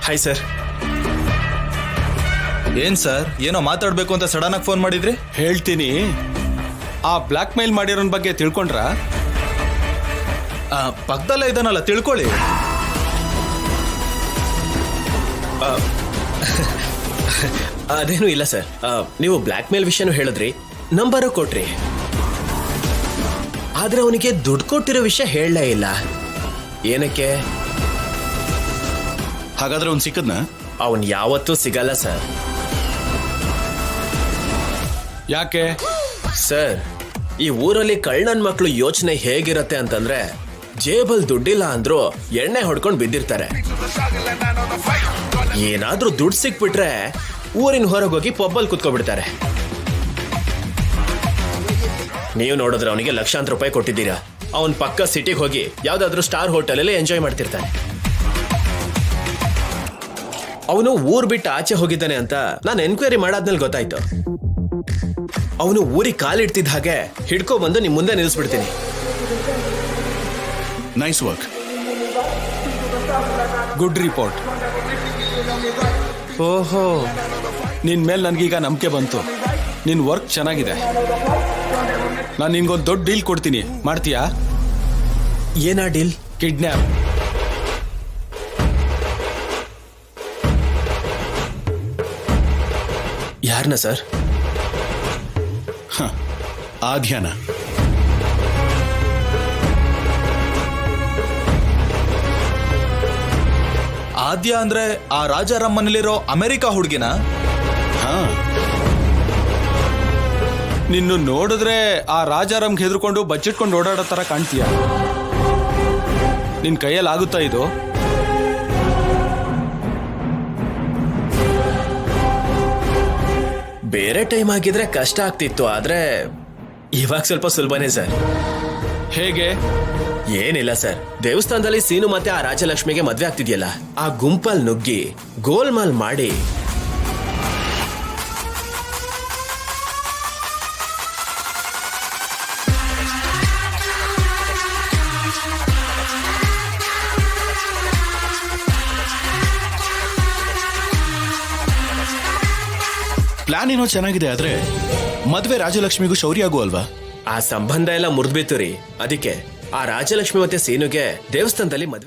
Hi sir. ಏನ್ sir, ಏನೋ ಮಾತಾಡ್ಬೇಕು ಅಂತ ಸಡನ್ ಆಗಿ ಫೋನ್ ಮಾಡಿದ್ರಿ? ಹೇಳ್ತೀನಿ. ಆ ಬ್ಲಾಕ್ ಮೇಲ್ ಮಾಡಿರೋನ್ ಬಗ್ಗೆ ತಿಳ್ಕೊಂಡ್ರ? ಪಕ್ಕದಲ್ಲೇ ಇದಾನಲ್ಲ, ತಿಳ್ಕೊಳ್ಳಿ. ಅದೇನು ಇಲ್ಲ ಸರ್. ನೀವು ಬ್ಲ್ಯಾಕ್ ಮೇಲ್ ವಿಷಯನೂ ಹೇಳಿದ್ರಿ, ನಂಬರು ಕೊಟ್ರಿ. ಆದ್ರೆ ಅವನಿಗೆ ದುಡ್ಡು ಕೊಟ್ಟಿರೋ ವಿಷಯ ಹೇಳಲೇ ಇಲ್ಲ. ಏನಕ್ಕೆ? ಹಾಗಾದ್ರೆ ಅವ್ನು ಸಿಕ್ಕದ್ನ? ಅವನ್ ಯಾವತ್ತೂ ಸಿಗಲ್ಲ ಸರ್. ಯಾಕೆ ಸರ್, ಈ ಊರಲ್ಲಿ ಕಳ್ಳನ್ ಮಕ್ಕಳು ಯೋಚನೆ ಹೇಗಿರತ್ತೆ ಅಂತಂದ್ರೆ, ಜೇಬಲ್ ದುಡ್ಡಿಲ್ಲ ಅಂದ್ರೂ ಎಣ್ಣೆ ಹೊಡ್ಕೊಂಡು ಬಿದ್ದಿರ್ತಾರೆ. ಏನಾದ್ರೂ ದುಡ್ಡು ಸಿಕ್ಬಿಟ್ರೆ ಊರಿನ ಹೊರಗೋಗಿ ಪಬ್ಬಲ್ ಕುತ್ಕೊಬಿಡ್ತಾರೆ. ನೀವು ನೋಡಿದ್ರೆ ಅವನಿಗೆ ಲಕ್ಷಾಂತರ ರೂಪಾಯಿ ಕೊಟ್ಟಿದ್ದೀರಾ, ಅವನ್ ಪಕ್ಕ ಸಿಟಿಗೆ ಹೋಗಿ ಯಾವ್ದಾದ್ರು ಸ್ಟಾರ್ ಹೋಟೆಲ್ ಅಲ್ಲಿ ಎಂಜಾಯ್ ಮಾಡ್ತಿರ್ತಾನೆ. ಅವನು ಊರ್ ಬಿಟ್ಟು ಆಚೆ ಹೋಗಿದ್ದಾನೆ ಅಂತ ನಾನು ಎನ್ಕ್ವೈರಿ ಮಾಡಾದ್ಮೇಲೆ ಗೊತ್ತಾಯ್ತು. ಅವನು ಊರಿಗೆ ಕಾಲಿಡ್ತಿದ್ದ ಹಾಗೆ ಹಿಡ್ಕೊ ಬಂದು ನಿಮ್ ಮುಂದೆ ನಿಲ್ಲಿಸ್ಬಿಡ್ತೀನಿ. Nice work, good report. ಓಹೋ, ನಿನ್ ಮೇಲೆ ನನ್ಗೀಗ ನಂಬಿಕೆ ಬಂತು. ನಿನ್ ವರ್ಕ್ ಚೆನ್ನಾಗಿದೆ. ನಾನು ನಿನ್ಗೊಂದು ದೊಡ್ಡ ಡೀಲ್ ಕೊಡ್ತೀನಿ, ಮಾಡ್ತೀಯಾ? ಏನಾ ಡೀಲ್? ಕಿಡ್ನ್ಯಾಪ್. ಯಾರನ್ನ ಸರ್? ಆಧ್ಯಾನ. ಆದ್ಯ ಅಂದ್ರೆ ಆ ರಾಜಾರಾಮ್ ಮನೇಲಿರೋ ಅಮೆರಿಕ ಹುಡುಗಿನ? ಹಾ, ನಿನ್ನು ನೋಡಿದ್ರೆ ಆ ರಾಜಾರಾಮ್ಗೆ ಹೆದರ್ಕೊಂಡು ಬಚ್ಚಿಟ್ಕೊಂಡು ಓಡಾಡೋ ತರ ಕಾಣ್ತೀಯ. ನಿನ್ ಕೈಯಲ್ಲಿ ಆಗುತ್ತಾ ಇದು? ಬೇರೆ ಟೈಮ್ ಆಗಿದ್ರೆ ಕಷ್ಟ ಆಗ್ತಿತ್ತು, ಆದ್ರೆ ಇವಾಗ ಸ್ವಲ್ಪ ಸುಲಭನೇ ಸರ್. ಹೇಗೆ? ಏನಿಲ್ಲ ಸರ್, ದೇವಸ್ಥಾನದಲ್ಲಿ ಸೀನು ಮತ್ತೆ ಆ ರಾಜಲಕ್ಷ್ಮಿಗೆ ಮದ್ವೆ ಆಗ್ತಿದ್ಯಲ್ಲ, ಆ ಗುಂಪಲ್ ನುಗ್ಗಿ ಗೋಲ್ಮಾಲ್ ಮಾಡಿ ಪ್ಲಾನ್ ಏನೋ ಚೆನ್ನಾಗಿದೆ, ಆದ್ರೆ ಮದ್ವೆ ರಾಜಲಕ್ಷ್ಮಿಗೂ ಶೌರ್ಯ ಆಗು ಅಲ್ವಾ? ಆ ಸಂಬಂಧ ಎಲ್ಲ ಮುರಿದ್ಬಿತ್ತು ರೀ. ಅದಕ್ಕೆ ಆ ರಾಜಲಕ್ಷ್ಮಿ ಮತ್ತೆ ಸೀನುಗೆ ದೇವಸ್ಥಾನದಲ್ಲಿ ಮದ್ವೆ